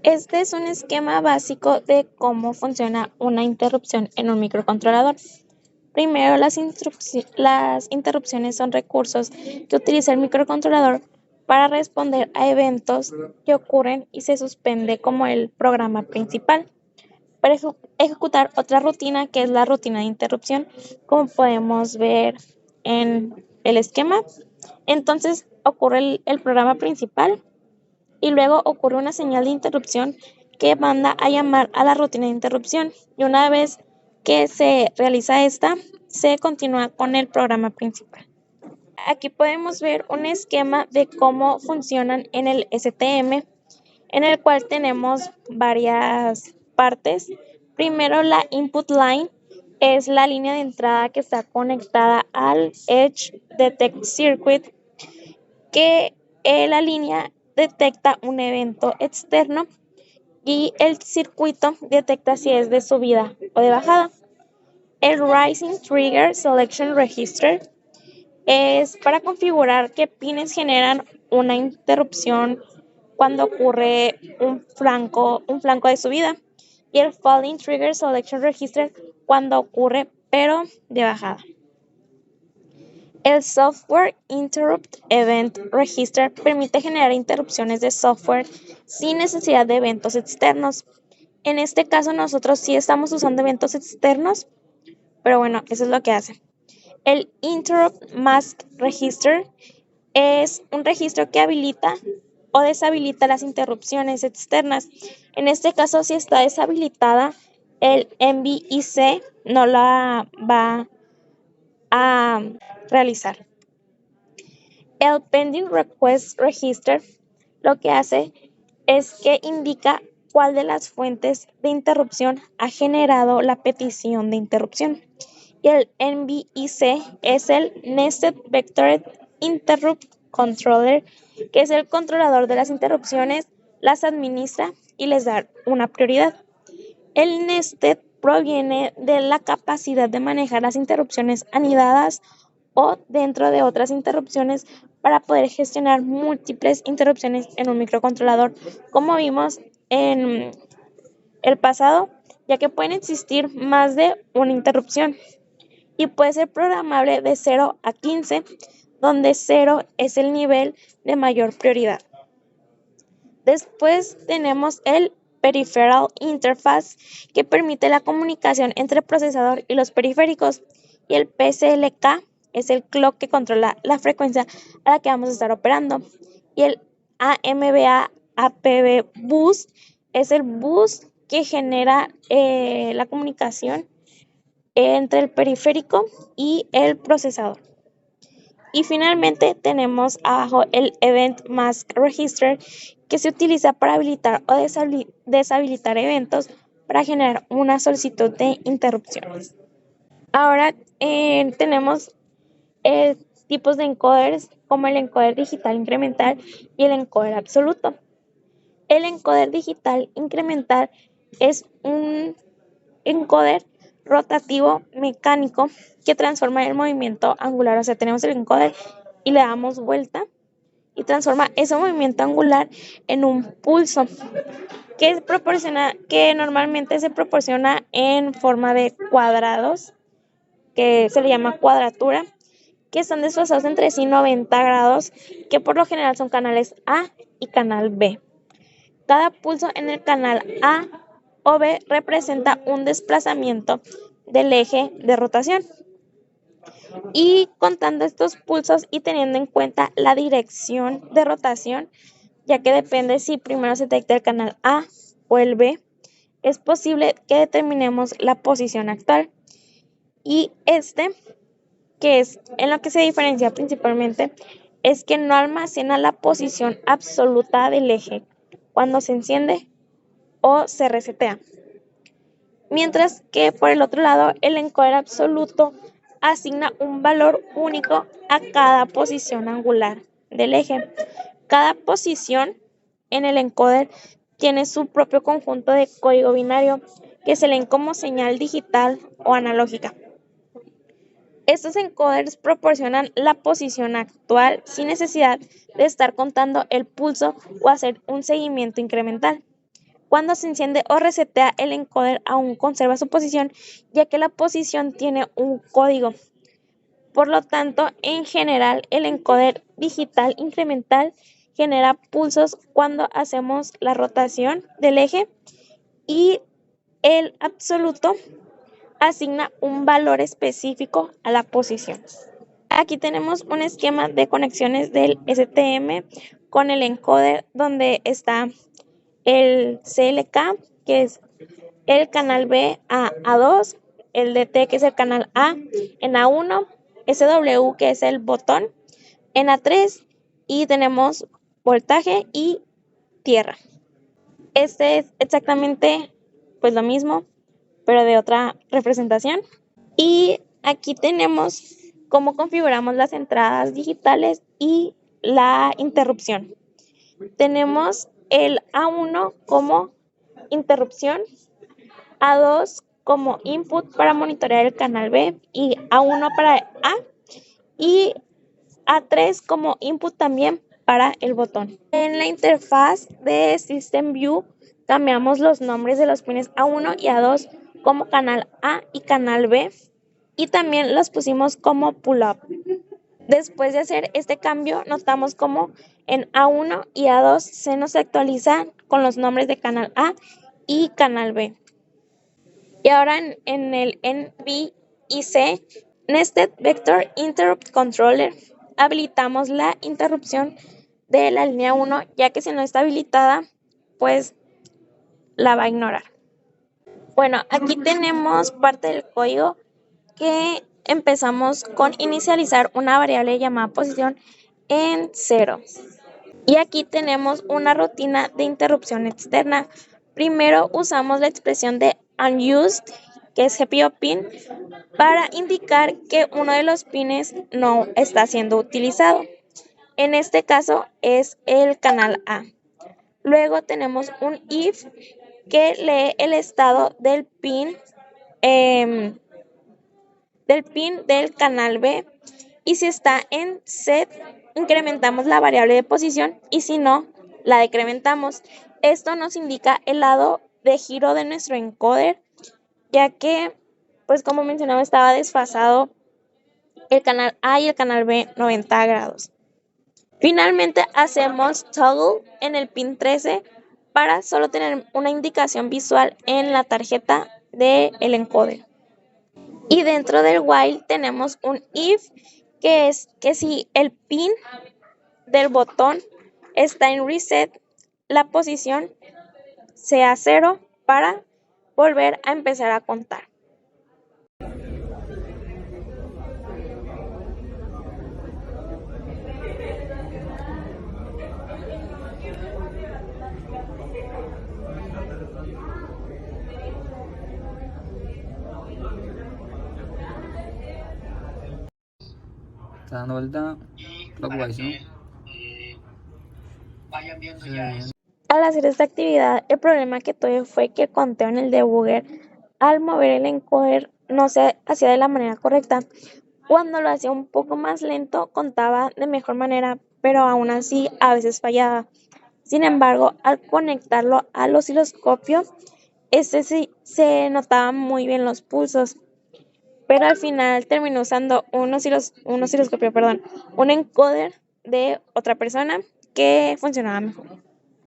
Este es un esquema básico de cómo funciona una interrupción en un microcontrolador. Primero, las interrupciones son recursos que utiliza el microcontrolador para responder a eventos que ocurren y se suspende como el programa principal para ejecutar otra rutina que es la rutina de interrupción, como podemos ver en el esquema. Entonces ocurre el programa principal y luego ocurre una señal de interrupción que manda a llamar a la rutina de interrupción y una vez que se realiza esta, se continúa con el programa principal. Aquí podemos ver un esquema de cómo funcionan en el STM, en el cual tenemos varias partes. Primero, la input line es la línea de entrada que está conectada al Edge Detect Circuit, que la línea detecta un evento externo y el circuito detecta si es de subida o de bajada. El Rising Trigger Selection Register es para configurar qué pines generan una interrupción cuando ocurre un flanco de subida. Y el Falling Trigger Selection Register cuando ocurre pero de bajada. El Software Interrupt Event Register permite generar interrupciones de software sin necesidad de eventos externos. En este caso nosotros sí estamos usando eventos externos, pero bueno, eso es lo que hace. El Interrupt Mask Register es un registro que habilita o deshabilita las interrupciones externas. En este caso, si está deshabilitada, el MVIC no la va a realizar. El Pending Request Register lo que hace es que indica cuál de las fuentes de interrupción ha generado la petición de interrupción. Y el NVIC es el Nested Vectored Interrupt Controller, que es el controlador de las interrupciones, las administra y les da una prioridad. El Nested proviene de la capacidad de manejar las interrupciones anidadas o dentro de otras interrupciones para poder gestionar múltiples interrupciones en un microcontrolador, como vimos en el pasado, ya que pueden existir más de una interrupción y puede ser programable de 0 a 15, donde 0 es el nivel de mayor prioridad. Después tenemos el Peripheral Interface, que permite la comunicación entre el procesador y los periféricos, y el PCLK es el clock que controla la frecuencia a la que vamos a estar operando, y el AMBA APB Bus es el bus que genera la comunicación entre el periférico y el procesador. Y finalmente tenemos abajo el Event Mask Register, que se utiliza para habilitar o deshabilitar eventos para generar una solicitud de interrupciones. Ahora tenemos tipos de encoders como el encoder digital incremental y el encoder absoluto. El encoder digital incremental es un encoder rotativo mecánico que transforma el movimiento angular. O sea, tenemos el encoder y le damos vuelta y transforma ese movimiento angular en un pulso que normalmente se proporciona en forma de cuadrados, que se le llama cuadratura, que están desfasados entre sí 90 grados, que por lo general son canales A y canal B. Cada pulso en el canal A o B representa un desplazamiento del eje de rotación. Y contando estos pulsos y teniendo en cuenta la dirección de rotación, ya que depende si primero se detecta el canal A o el B, es posible que determinemos la posición actual. Y que es en lo que se diferencia principalmente, es que no almacena la posición absoluta del eje cuando se enciende o se resetea. Mientras que por el otro lado, el encoder absoluto asigna un valor único a cada posición angular del eje. Cada posición en el encoder tiene su propio conjunto de código binario que se leen como señal digital o analógica. Estos encoders proporcionan la posición actual sin necesidad de estar contando el pulso o hacer un seguimiento incremental. Cuando se enciende o resetea el encoder aún conserva su posición, ya que la posición tiene un código. Por lo tanto, en general, el encoder digital incremental genera pulsos cuando hacemos la rotación del eje y el absoluto asigna un valor específico a la posición. Aquí tenemos un esquema de conexiones del STM con el encoder donde está el CLK, que es el canal B a A2, el DT, que es el canal A en A1, SW, que es el botón, en A3, y tenemos voltaje y tierra. Este es exactamente pues lo mismo, pero de otra representación. Y aquí tenemos cómo configuramos las entradas digitales y la interrupción. Tenemos el A1 como interrupción, A2 como input para monitorear el canal B y A1 para A y A3 como input también para el botón. En la interfaz de System View cambiamos los nombres de los pines A1 y A2 como canal A y canal B y también los pusimos como pull-up. Después de hacer este cambio, notamos como en A1 y A2 se nos actualiza con los nombres de canal A y canal B. Y ahora en el NVIC, Nested Vector Interrupt Controller, habilitamos la interrupción de la línea 1, ya que si no está habilitada, pues la va a ignorar. Bueno, aquí tenemos parte del código que empezamos con inicializar una variable llamada posición en 0. Y aquí tenemos una rutina de interrupción externa. Primero usamos la expresión de unused, que es GPO pin, para indicar que uno de los pines no está siendo utilizado. En este caso es el canal A. Luego tenemos un if que lee el estado del pin del canal B, y si está en set, incrementamos la variable de posición y si no, la decrementamos. Esto nos indica el lado de giro de nuestro encoder, ya que, pues como mencionaba, estaba desfasado el canal A y el canal B 90 grados. Finalmente hacemos toggle en el pin 13 para solo tener una indicación visual en la tarjeta del encoder. Y dentro del while tenemos un if, que es que si el pin del botón está en reset, la posición sea 0 para volver a empezar a contar. Está dando vuelta clockwise, ¿no? Al hacer esta actividad, el problema que tuve fue que el conteo en el debugger, al mover el encoder, no se hacía de la manera correcta. Cuando lo hacía un poco más lento, contaba de mejor manera, pero aún así a veces fallaba. Sin embargo, al conectarlo al osciloscopio, sí se notaban muy bien los pulsos, pero al final terminó usando un osciloscopio, un encoder de otra persona que funcionaba mejor.